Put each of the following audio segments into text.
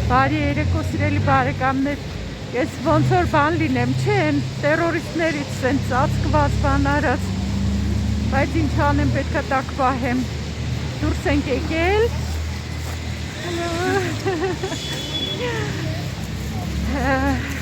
Բարի երեկո սիրելի բարեկամներ, ես ոնց որ բան լինեմ, չէ, տերորիստներից են ծածկված բան արած, բայց ինչ անեմ, պետք է տակ պահեմ, դուրս ենք եկել,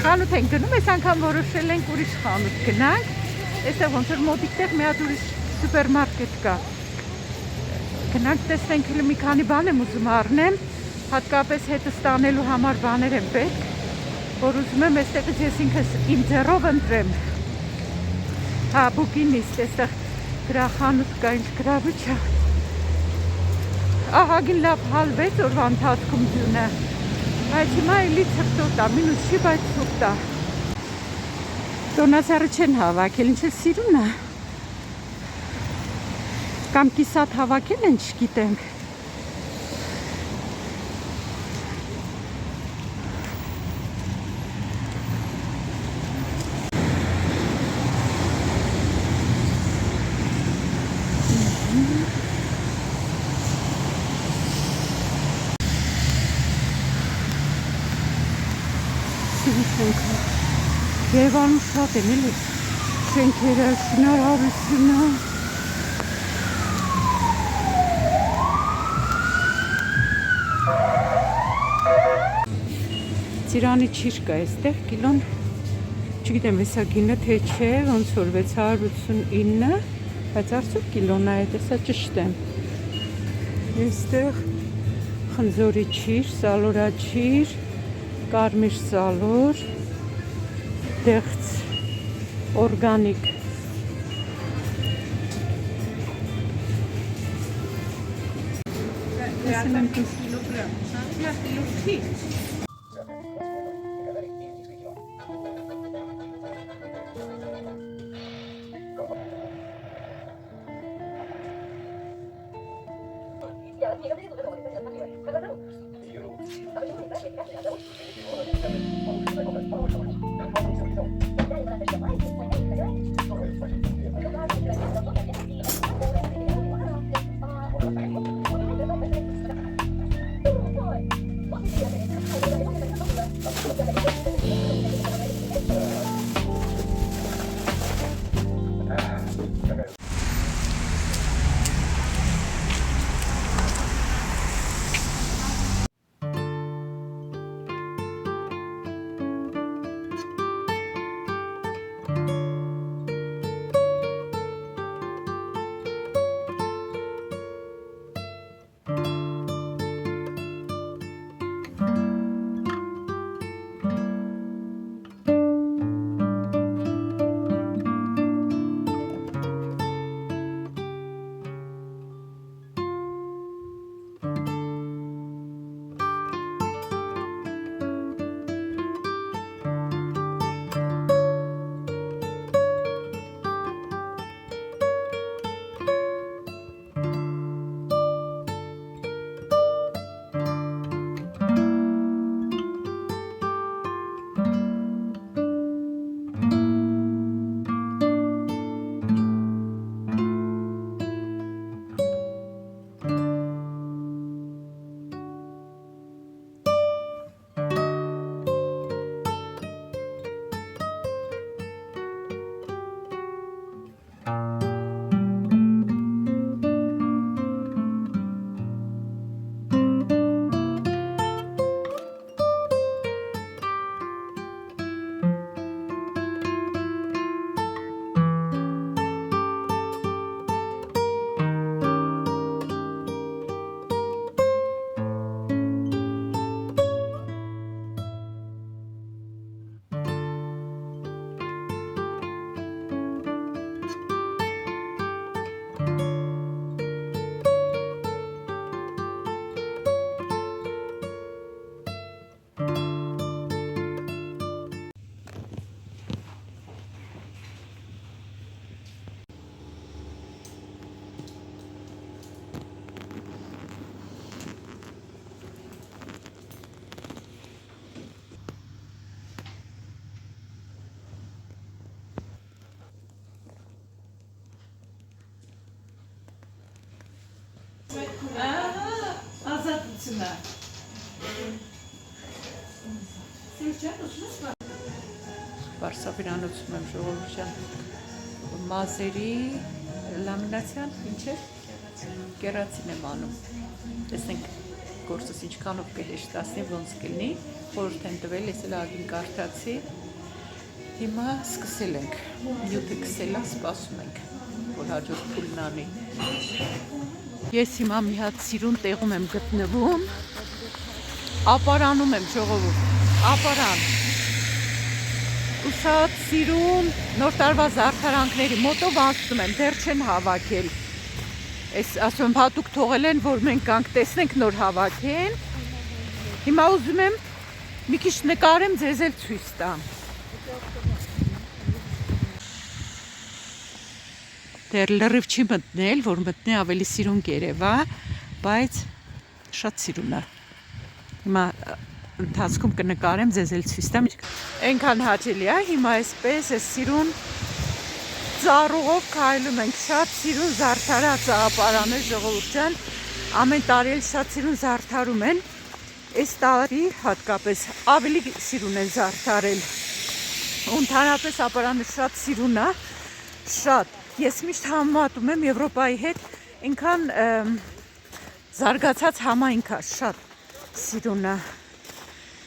խանութ ենք գնում, այս անգամ որոշել ենք ուրիշ խանութ գնանք, այստեղ ոնց որ մոտիկ տեղ մի հատ ուրիշ սուպերմարկետ կա, գնանք տեսնենք, մի քանի բան եմ ուզում առնեմ, հատկապես հետս տանելու համար բաներ եմ պետք, որ ուզում եմ այստեղից ես ինքս իմ ձեռով ընտրեմ, հա, բուկինիստ, այստեղ գրախանութ կա, ինչ գրավիչ է, ահագին լավ հալվեց օրվա ընթացքում ձյունը, բայց հիմա էլի ցրտոտ է, մինուս չի, բայց ցուրտ է, տոնասարը չեն հավաքել, ինչ է սիրուն է, կամ կիսատ հավաքել են, չգիտենք, Երևանում շատ են էլի շենքերը, շինարարությունը Ծիրանի չիր կա այստեղ կիլոն չգիտեմ հեսա գինը թե չէ ոնց որ 689 բայց արդյոք կիլոն է հեսա ճշտ եմ այստեղ խնձորի չիր, սալորաչիր կարմիր սալոր դեղց օրգանիկ Վարսավիրանոցում եմ ժողովրդյան մազերի լամինացիան, ինչ է? Կերացին եմ անում։ Տեսնենք գործս ինչքանով կհեշտացնի, ոնց կլինի, խորհուրդ եմ տվել, ես էլ ագին կարդացի։ Հիմա սկսել ենք, նյութը կսել է, սպասում ենք, որ հաջորդ փուլն անի։ Ես հիմա մի հատ սիրուն տեղում եմ գտնվում, ապարանում եմ ժողովուրդ, ապարան։ Ուշած սիրուն նոր տարվա զարդարանքների մոտով անցնում եմ, դեռ չեն հավաքել։ Ես ասում եմ հատուկ թողել են, որ մենք կանք տեսնենք նոր հավաքեն։ Հիմա ուզում եմ մի քիչ նկարեմ, ձեզ էլ ցույց տամ։ Դեռ լրիվ չի մտնել, որ մտնի ավելի սիրուն կերևա, բայց շատ սիրուն է։ Հիմա ընթացքում կնկարեմ, ձեզ էլ ցույց տամ։ Այնքան հաճելի է, հիմա այսպես է սիրուն ծառուղով քայլում ենք, շատ սիրուն զարդարած ապարանը ժողովուրդյան, ամեն տարի էլ շատ սիրուն զարդարում են, այս տարի հատկապես ավելի սիրուն են զարդարել, ընդհանրապես ապարանը շատ սիրուն է, շատ, ես միշտ համեմատում եմ Եվրոպայի հետ, այնքան զարգացած համայնք է, շատ սիրուն է։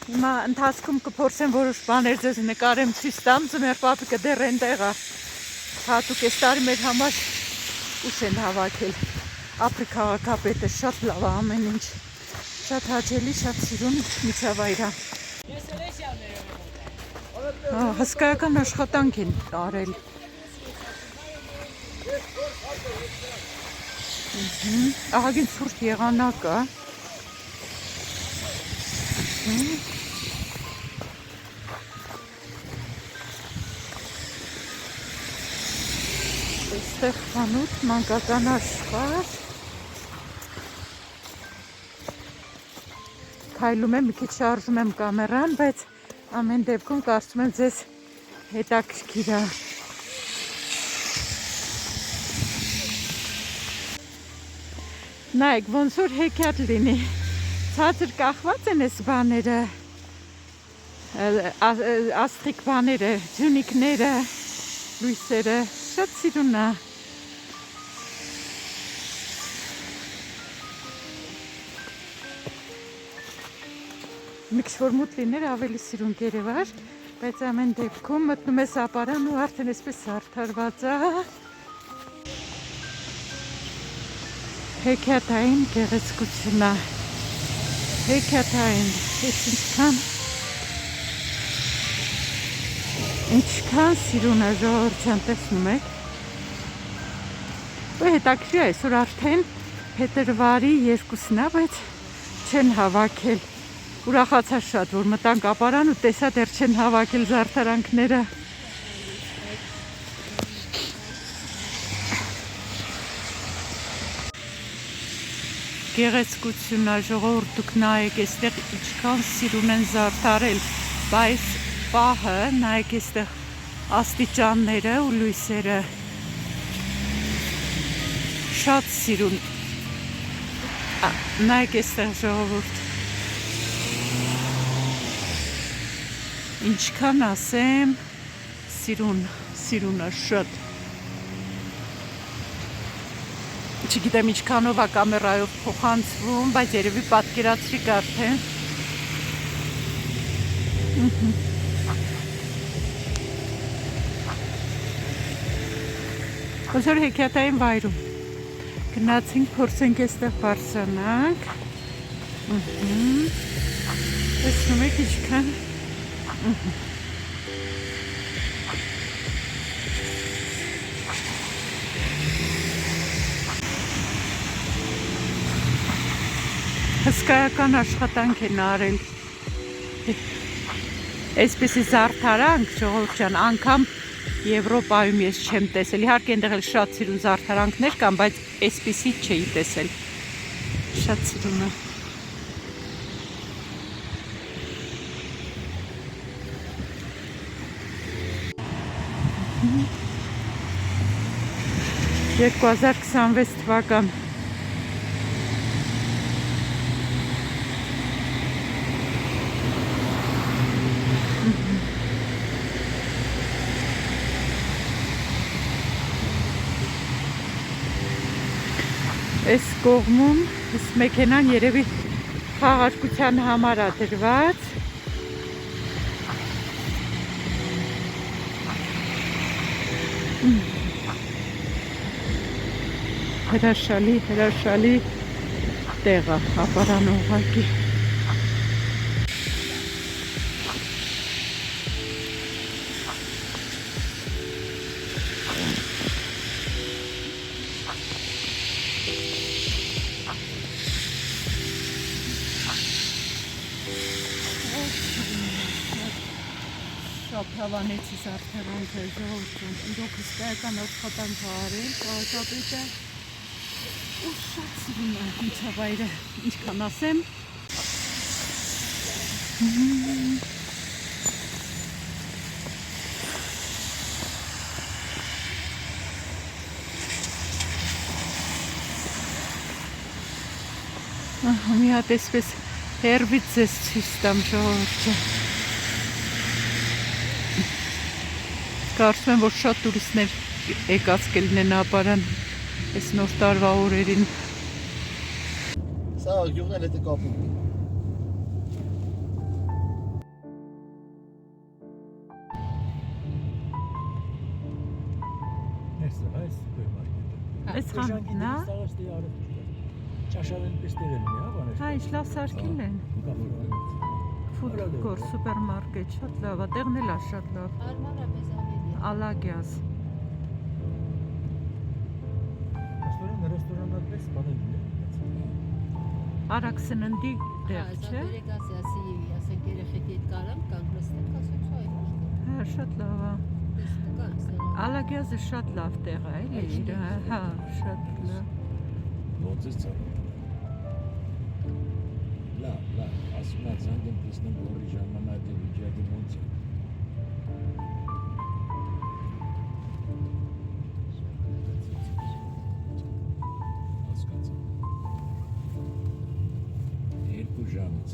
Հիմա ընթացքում կփորձեմ որոշ բաներ ձեզ նկարեմ, ցույց տամ, ձմեռ պապիկը դեռ այնտեղ է։ Հատուկ այս տարի մեր համար ուշ են հավաքել, ապրի քաղաքապետը շատ լավ է ամեն ինչ, շատ հաճելի, շատ սիրուն միջավայր է։ Հսկայական աշխատանք են արել։ Ահագին ցուրտ եղանակ է։ Այստեղ խանութ, մանկական աշխարհ։ Քայլում եմ, մի քիչ շարժում եմ կամերան, բայց ամեն դեպքում կարծում եմ ձեզ հետաքրքիր է։ Նայեք, ոնց որ հեքիաթ լինի։ Ցածր կախված են այս բաները, աստղիկ բաները, ձյունիկները, լույսերը, շատ սիրուն է։ Մի քիչ որ մութ լիներ ավելի սիրուն կերևար, բայց ամեն դեպքում մտնում ես ապարան ու արդեն այսպես զարդարված է։ Հեքիաթային գեղեցկություն է։ Հեքիաթային, ինչքան սիրուն է ժողովրդյան, տեսնում եք։ Ու հետաքրքիր է, այսօր արդեն փետրվարի 2-ն է, բայց չեն հավաքել։ Ուրախացա շատ, որ մտանք ապարան ու տեսա դեռ չեն հավաքել զարդարանքները։ Գեղեցկություն է, ժողովուրդ, դուք նայեք, այստեղ ինչքան սիրուն են զարդարել, բայց պահը, նայեք այստեղ աստիճանները ու լույսերը, շատ սիրուն, նայեք այստեղ ժողովուրդ, ինչքան ասեմ, սիրուն է շատ, չգիտեմ ինչքանով է կամերայով փոխանցվում, բայց երևի պատկերացրի արդեն։ Ոսոր հեքիաթային վայրում գնացինք, փորձենք այստեղ բարձրանանք։ Տեսնում եք ինչքան։ Հսկայական աշխատանք են արել։ Այսպիսի զարդարանք, ժողովուրդ ջան, անգամ Եվրոպայում ես չեմ տեսել։ Իհարկե այնտեղ էլ շատ սիրուն զարդարանքներ կան, բայց այսպիսի չէի տեսել։ Շատ սիրուն է։ (2026) թվական կողմում այս մեքենան երևի խաղարկության համար է դրված։ Հրաշալի տեղ է, ապարան ուղղակի։ Շափրավանեցի զարդարան թե ժողովրդում, իրոք հսկայական աշխատանք է արել, կարճապետը ու շատ սիրում է միջավայրը, ինչքան ասեմ։ Մի հատ էսպես հերվից ձեզ ցույց տամ ժողովուրդը։ Կարծում եմ, որ շատ տուրիստներ եկած կլինեն ապարան այս նոր տարվա օրերին։ Sağ ol, gümrüğüne de kapı. Neyse, hay süpermarkette. Այս խանութն է։ Սաղստի արդ։ Ճաշարեն պստերեն մի հա, բանը։ Հա, ինչ լավ սարքել են։ Food court, սուպերմարկետ, շատ լավ է, տեղն էլ է շատ լավ։ Արմանը մեզանելի է։ Ալագյազ։ Ռեստորաններ պես բանը լինի։ Արագ սննդի տեղ, չէ։ Բերեկասի ասի, ասենք երեխեքի հետ կարամ կանգնեցնեմ, ասեմ ցայ։ Հա, շատ լավ է։ Կան սա։ Ալագյազը շատ լավ տեղ է, էլի իր, հա, շատ լավ։ Ոնց է ցավ։ Լավ, ասում եմ զանգեմ տեսնեմ որի ժամանակ է վիճակը ոնց է։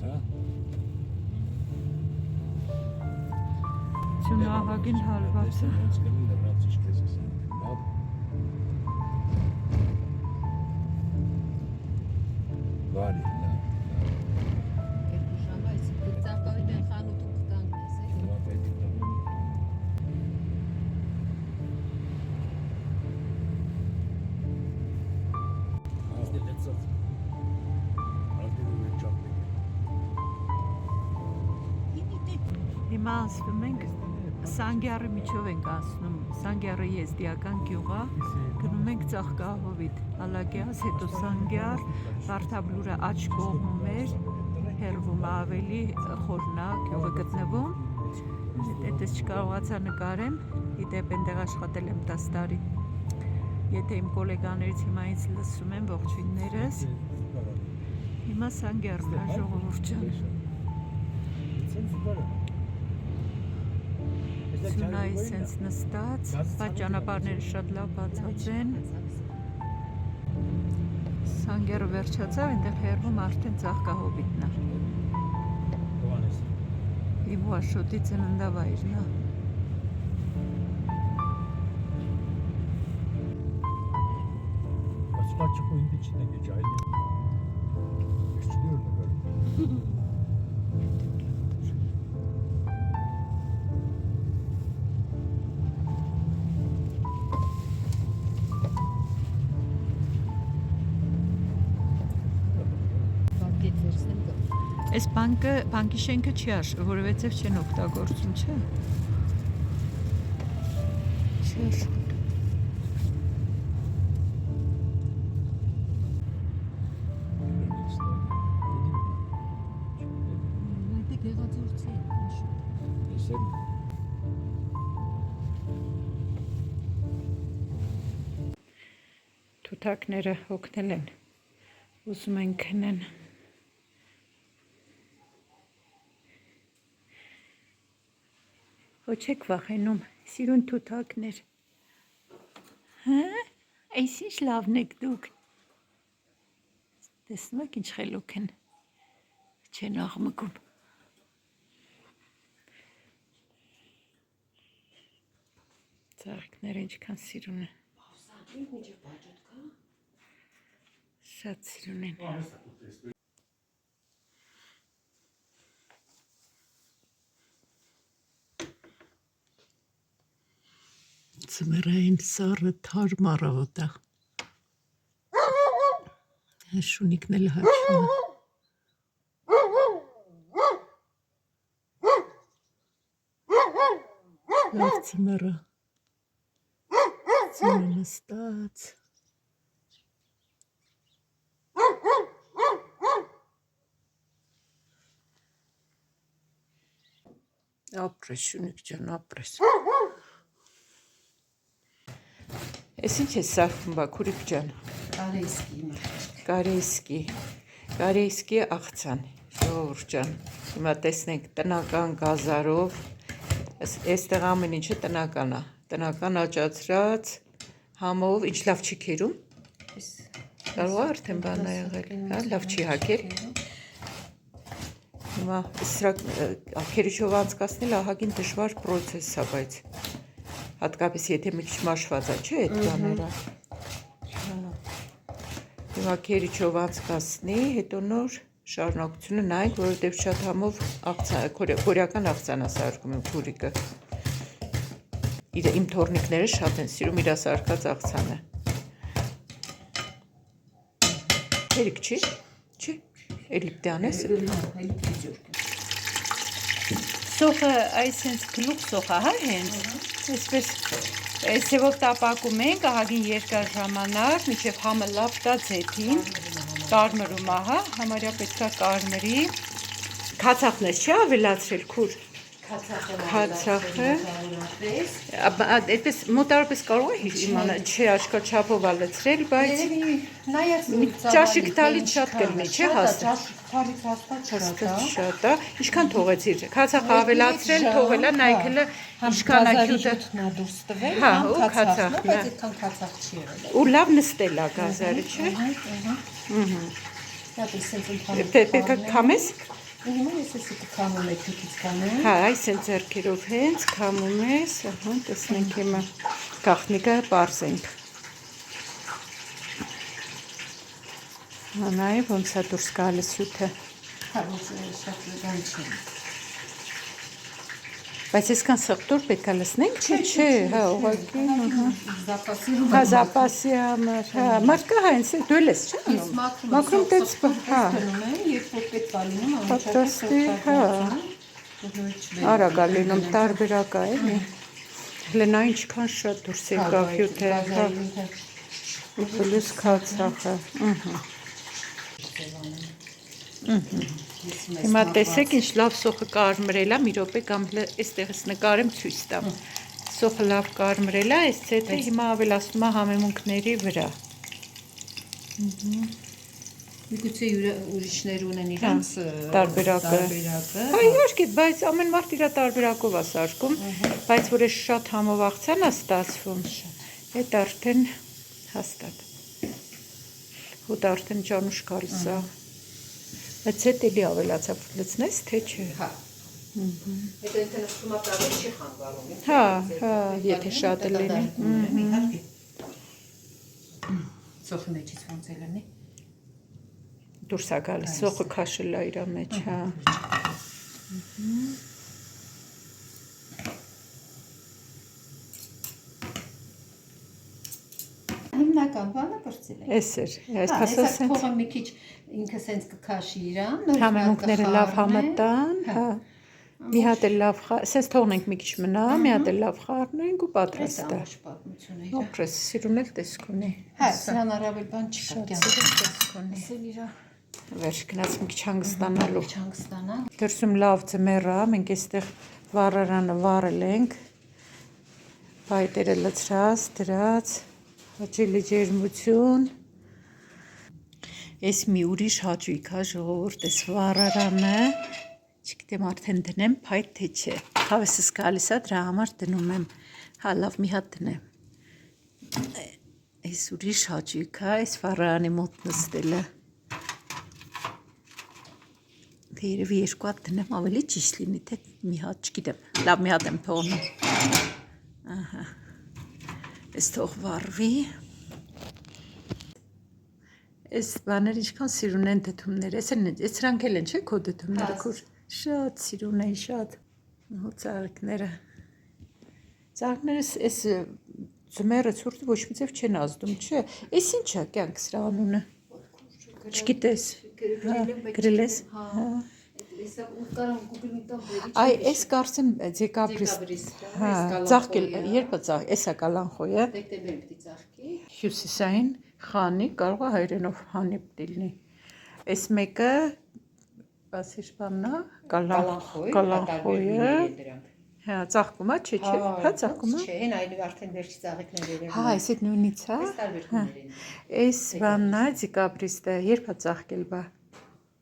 Հա։ Ձյունահագին հալված է։ Ոնց կլինի լրացիչ քեզ ասեմ։ Լավ։ Բարի, լավ։ Երկու ժամ է, իսկ ծաղկավի են խանութում կանգնես, էլի։ Լավ է դիտում։ Ազդի լեցած։ Հիմա ասում ենք Սանգյարի միջով ենք ասնում, Սանգյարը եզդիական գյուղ է, գնում ենք Ծաղկահովիտ, Ալագյազ, հետո Սանգյար, Վարդաբլուրը աջ կողմում էր, հեռվում ավելի խորն է գյուղը գտնվում, այդպես չկարողացա նկարեմ, իդեպ այնտեղ աշխատել եմ 10 տարի, եթե իմ կոլեգաներից հիմա ինձ լսում են ողջույններս, հիմա Սանգյարն է ժողովուրդ ջան։ Սյունայի սենց նստած, բայց ճանապարհները շատ լավ բացած են։ Սանգերը վերջացավ, այնտեղ հեռվում արդեն Ծաղկահովիտն է։ Իմ ու Աշոտի ծննդավայրն է։ Açık oyunda içinden geç aile. Üstülüyorum da böyle. Բանկետ վերցնեմ գա։ Այս բանկի շենքը չի արժ, որովհետև չեն օգտագործում, չէ։ Չի արժ։ Այնտեղ գեղաձորցի է, ինչ։ Sen Թութակները հոգնել են, ուզում են քնեն։ Ոչ եք վախենում, սիրուն թութակներ։ Հա, այս ինչ լավն եք դուք։ Տեսնում եք ինչ խելոք են, չեն աղմկում։ Ծաղիկները ինչքան սիրուն են։ Շատ սիրուն են։ Ձմեռային սառը թարմ առավոտ է։ Շունիկն էլ հաչում է։ Լավ ձմեռը։ Ձմեռը նստած։ Ապրես Շունիկ ջան, ապրես։ Էս ինչ է սարքում Բաքուրիկ ջան։ Կարեյսկի աղցան, ժողովուրդ ջան։ Հիմա տեսնենք տնական գազարով, այստեղ ամեն ինչը տնական է, տնական աճացրած համով, ինչ լավ չի քերում։ Կարող է արդեն բան է եղել, հա, լավ չի հագել։ Հիմա սրա քերիչով անցկացնել ահագին դժվար պրոցես է, բայց հատկապես եթե մի քիչ մաշված է, չէ՞ այդ բաները։ Հիմա քերիչով անցկացնի, հետո նոր շարունակությունը նայենք, որովհետև շատ համով կորեական աղցան է սարքում իմ քուրիկը։ Իմ թոռնիկները շատ են սիրում իր սարքած աղցանը։ Հերիք չի։ Էլի պիտի անես։ Սոխը այսենց գլուխ սոխ է, հա, հենց։ Այսպես սևով տապակում ենք ահագին երկար ժամանակ, մինչև համը լավ տա ձեթին, կարմրում է, հա, համարյա պետքա կարմրի։ Քացախն ես չի ավելացրել, քուր։ Քացախը։ Այդպես մոտարապես կարող է իմանալ, չէ, աշկա չափով ա լցրել, բայց ճաշիկ տալից շատ կլինի, չէ, հաստատ շատ է։ Ինչքան թողեցիր, քացախը ավելացրել, թողել է, նայքելը ինչքան է հյութը։ Հա, ու քացախն է։ Ու լավ նստել է գազարը, չէ։ Պետք է քամես։ Հիմա ես կքամում եք քիչ կանեմ։ Հա, այս են ձեռքերով հենց քամում ես, ահա, տեսնենք հիմա գախնիկը պարզենք։ Հա, նայ ոնց է դուրս գալիս հյութը։ Հա, ոնց շատ լավ չի։ Բայց այսքան սխտոր պետք է լսնենք, չէ, հա, ուղղակի, Զապասի հա, զապասի համար, հա, մարդկա հենց դու ես, չէ՞։ Մաքրում տեց, հա։ Երբ որ պետք է լինում, պատրաստի, հա։ Արագ է լինում, տարբերակ է, էլի։ Հələ նա ինչքան շատ դուրս եկավ հյութը, հա։ Ու պլյուս քացախը, Հիմա տեսեք ինչ լավ սոխը կարմրել է, մի րոպե կամ այստեղից նկարեմ ցույց տամ։ Սոխը լավ կարմրել է, այս ցեթը հիմա ավելացնում է համեմունքների վրա։ Միգուցե ուրիշներ ունեն իրանց տարբերակը։ Հա, իհարկե, բայց ամեն մարդ իր տարբերակով է սարքում, բայց որ այս շատ համով աղցան է ստացվում, այդ արդեն հաստատ։ Հոտ արդեն ճանուշ գալիս է։ Բայց հետ էլի ավելացավ լցնես, թե չէ։ Հա։ Հետո ինքը նստում է տարի չի խանգարում։ Հա, եթե շատ է լինի։ Սոխի մեջից ոնց է լինի։ Դուրս է գալիս, սոխը քաշել է իր մեջ, հա։ Հիմնական բանը կրծել է։ Էս էր, այս փասը սենց։ Փողը մի քիչ ինքը սենց կքաշի իրան, համեմունքները լավ համտան, հա։ Մի հատ էլ լավ, սենց թողնենք մի քիչ մնա, մի հատ էլ լավ խառնենք ու պատրաստ է։ Օպրես, սիրուն էլ տեսք ունի։ Հա, սրան առավել բան չկա, տեսք ունի։ Վերջ գնաց մի քիչ հանգստանալու։ Դրսում լավ ձմեռ է, մենք այստեղ վառարանը վառել ենք։ Բայտերը լցրած, դրած, հաճելի ջերմություն։ Ես մի ուրիշ հաճույք է, ժողովուրդ, այս վառարանը, չգիտեմ արդեն դնեմ, փայտ թե չէ։ Հավեսս գալիս է, դրա համար դնում եմ, հա, լավ մի հատ դնեմ։ Այս ուրիշ հաճույք է, այս վառարանի մոտ նստելը։ Թե երևի երկու հատ դնեմ, ավելի ճիշտ լինի, թե մի հատ, չգիտեմ, լավ մի հատ եմ թողնում։ Ահա, այս թող վառվի։ Այս բաներ ինչքան սիրուն են դդումներ, այս սրանք էլ են չէ քո դդումները քուր շատ սիրուն են շատ ու ծաղիկները այս ձմեռը ցուրտը ոչ մի ձև չեն ազդում չէ այս ինչա կյանք սրա անունը չգիտես գրել ես Այ այս կարծեմ դեկաբրիստ հա ծաղկել երբ է ծաղ էսա կալանխոյը դեկտեմբերի պիտի ծաղկի հյուսիսային խանի կարող է հայերենով հանի պիտի լինի այս մեկը ասիր բաննա կալանխոյը հա ծաղկում է չէ հա ծաղկում է չէ հեն այլ արդեն վերջի ծաղիկներ երևում հա այս այդ նույնից հա այս բաննա դեկաբրիստը երբ է ծաղկել բա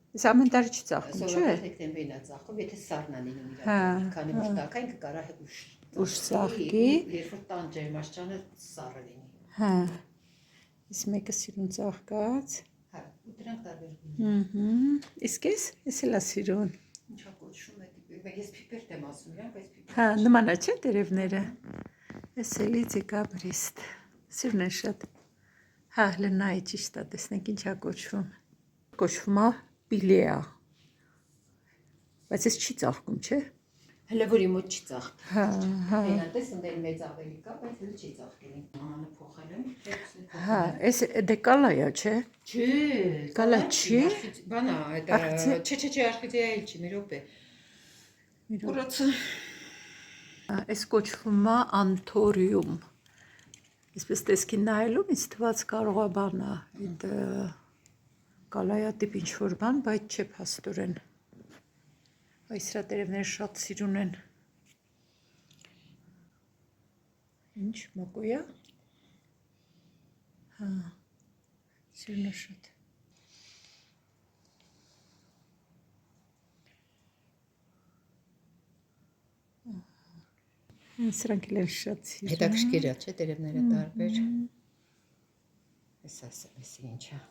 Այս ամեն տարի չի ծաղկում, չէ՞։ Դեկտեմբերին է ծաղկում, եթե սառն է լինում իրական, քանի որ տակային կկարա ուշ ծաղկի։ Երբ որ տան ջերմաստիճանը սառը լինի։ Հա։ Այս մեկը սիրուն ծաղկած։ Հա, ու դրանք տարբերվում են։ Իսկ էս էլ է սիրուն։ Ինչա կոչվում է, ես պիպերտ եմ ասում, իրանք այս պիպերտ։ Հա, նման է չէ տերևները։ Էս էլի դեկաբրիստ։ Սիրուն է շատ։ Հա, լնայի ճիշտ է, տեսնենք ինչա կոչվում։ Կոչվում է Պիլեա, բայց ես չի ծաղկում, չէ։ Հələ որ իմ մոտ չի ծաղկի։ Հա, հա։ Մենատես ընդել մեծ ավելի կա, բայց հələ չի ծաղկել։ Մամանը փոխել եմ։ Հա, այս դե կալայա, չէ։ Չէ, կալա չի։ Բանա, այդ չէ, արխիդեա էլ չի, մի րոպե։ Ուրացը։ Այս կոչվում է անթորիում։ Այսպես տեսքին նայելուն ինձ թվաց կարող է բանա, այդ Կալայա տիպ ինչ-որ բան, բայց չէ փաստորեն։ Այս սրա տերևները շատ սիրուն են։ Ինչ, մոկոյա։ Հա, սիրուն է շատ։ Սրանք էլ են շատ սիրուն։ Հետաքրքիր է, չէ, տերևները տարբեր։ Էս ասեմ, էսի ինչա։